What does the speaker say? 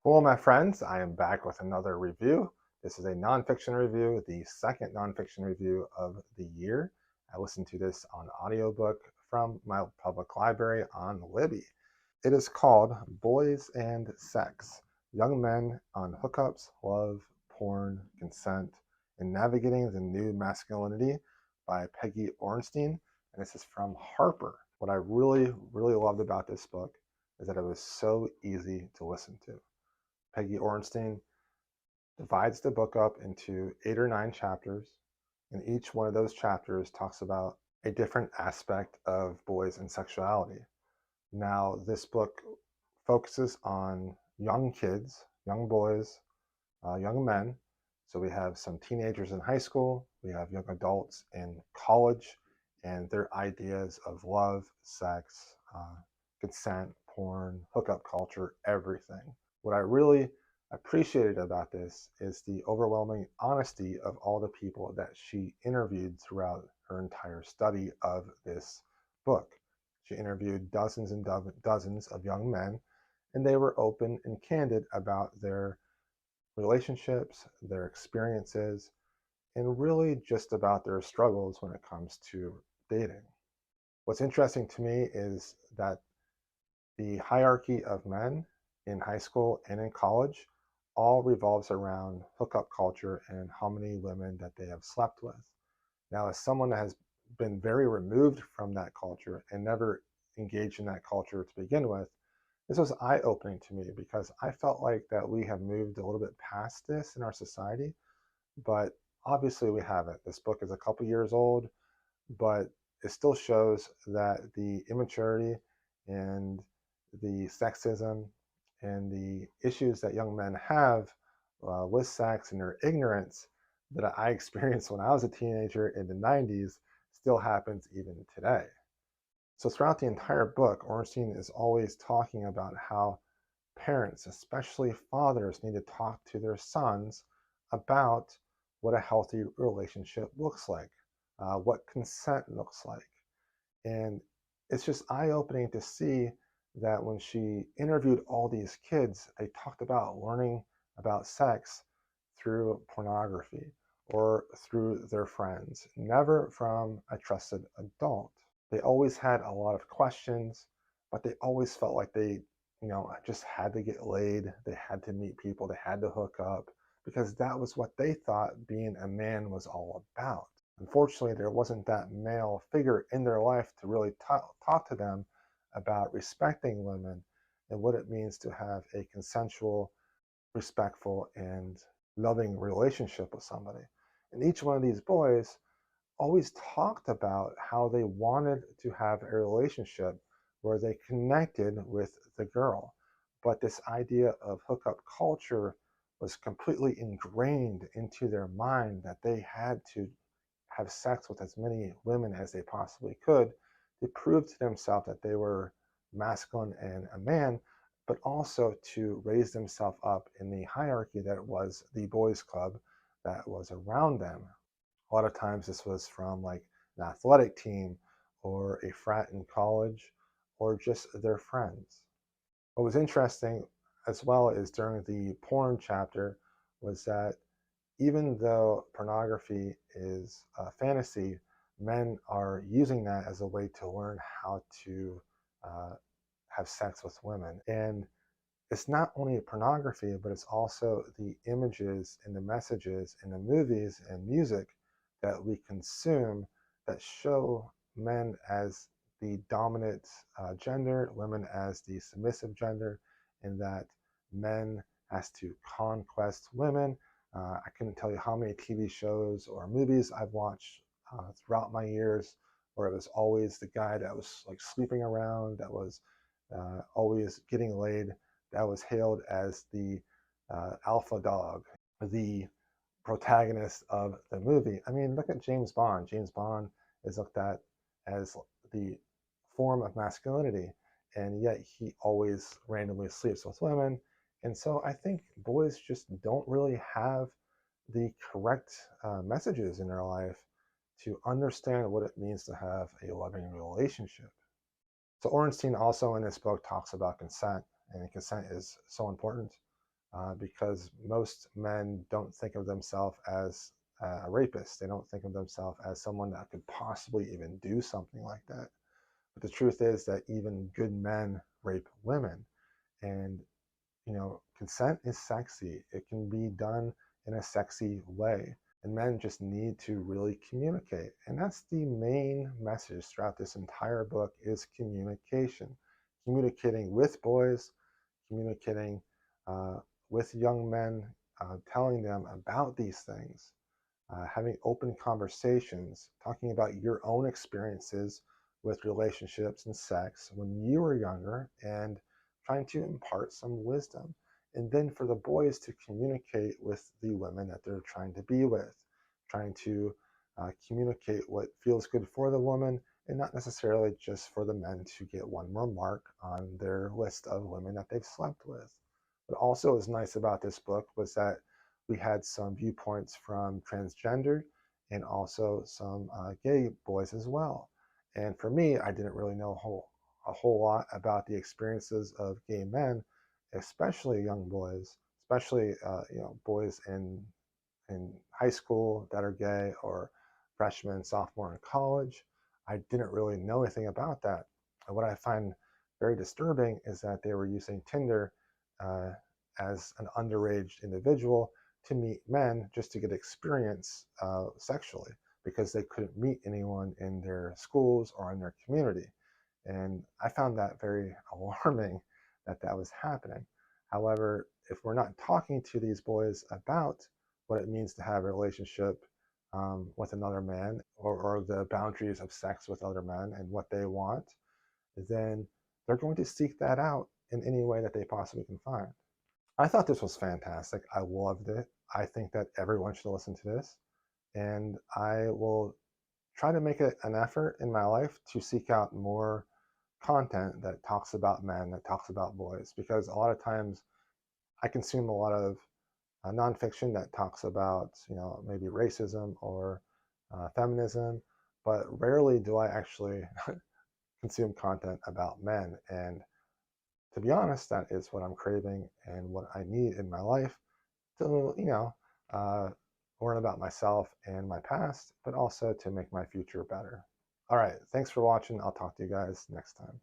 Hello, my friends. I am back with another review. This is a nonfiction review, the second nonfiction review of the year. I listened to this on audiobook from my public library on Libby. It is called Boys and Sex, Young Men on Hookups, Love, Porn, Consent, and Navigating the New Masculinity by Peggy Orenstein. And this is from Harper. What I really loved about this book is that it was so easy to listen to. Peggy Orenstein divides the book up into 8 or 9 chapters, and each one of those chapters talks about a different aspect of boys and sexuality. Now, this book focuses on young kids, young boys, young men. So we have some teenagers in high school, we have young adults in college, and their ideas of love, sex, consent, porn, hookup culture, everything. What I really appreciated about this is the overwhelming honesty of all the people that she interviewed throughout her entire study of this book. She interviewed dozens and dozens of young men, and they were open and candid about their relationships, their experiences, and really just about their struggles when it comes to dating. What's interesting to me is that the hierarchy of men in high school and in college all revolves around hookup culture and how many women that they have slept with. Now, as someone that has been very removed from that culture and never engaged in that culture to begin with, this was eye-opening to me because I felt like that we have moved a little bit past this in our society, but obviously we haven't. This book is a couple years old, but it still shows that the immaturity and the sexism and the issues that young men have with sex and their ignorance that I experienced when I was a teenager in the 90s still happens even today. So throughout the entire book, Ornstein is always talking about how parents, especially fathers, need to talk to their sons about what a healthy relationship looks like, what consent looks like. And it's just eye-opening to see that when she interviewed all these kids, they talked about learning about sex through pornography or through their friends, never from a trusted adult. They always had a lot of questions, but they always felt like they, just had to get laid. They had to meet people. They had to hook up because that was what they thought being a man was all about. Unfortunately, there wasn't that male figure in their life to really talk to them about respecting women and what it means to have a consensual, respectful, and loving relationship with somebody. And each one of these boys always talked about how they wanted to have a relationship where they connected with the girl. But this idea of hookup culture was completely ingrained into their mind that they had to have sex with as many women as they possibly could to prove to themselves that they were masculine and a man, but also to raise themselves up in the hierarchy that was the boys' club that was around them. A lot of times this was from like an athletic team or a frat in college or just their friends. What was interesting as well is during the porn chapter was that even though pornography is a fantasy, men are using that as a way to learn how to uh, have sex with women. And it's not only pornography, but it's also the images and the messages in the movies and music that we consume that show men as the dominant gender, women as the submissive gender, and that men has to conquest women. I couldn't tell you how many TV shows or movies I've watched throughout my years where it was always the guy that was like sleeping around, that was always getting laid, that was hailed as the alpha dog, the protagonist of the movie. I mean, look at James Bond. James Bond is looked at as the form of masculinity, and yet he always randomly sleeps with women. And so I think boys just don't really have the correct messages in their life to understand what it means to have a loving relationship. So Orenstein also in this book talks about consent, and consent is so important. because most men don't think of themselves as a rapist. They don't think of themselves as someone that could possibly even do something like that. But the truth is that even good men rape women. And, consent is sexy. It can be done in a sexy way. And men just need to really communicate. And that's the main message throughout this entire book is communication. Communicating with boys, communicating uh, with young men, telling them about these things, having open conversations, talking about your own experiences with relationships and sex when you were younger, and trying to impart some wisdom. And then for the boys to communicate with the women that they're trying to be with, trying to communicate what feels good for the woman and not necessarily just for the men to get one more mark on their list of women that they've slept with. What also was nice about this book was that we had some viewpoints from transgender and also some gay boys as well. And for me, I didn't really know a whole lot about the experiences of gay men, especially young boys, especially boys in high school that are gay or freshman, sophomore in college. I didn't really know anything about that. And what I find very disturbing is that they were using Tinder uh, as an underage individual to meet men just to get experience sexually because they couldn't meet anyone in their schools or in their community. And I found that very alarming that that was happening. However, if we're not talking to these boys about what it means to have a relationship with another man or the boundaries of sex with other men and what they want, then they're going to seek that out in any way that they possibly can find. I thought this was fantastic. I loved it. I think that everyone should listen to this. And I will try to make it an effort in my life to seek out more content that talks about men, that talks about boys, because a lot of times I consume a lot of nonfiction that talks about, maybe racism or feminism, but rarely do I actually consume content about men. And to be honest, that is what I'm craving and what I need in my life to, uh, learn about myself and my past, but also to make my future better. All right, thanks for watching. I'll talk to you guys next time.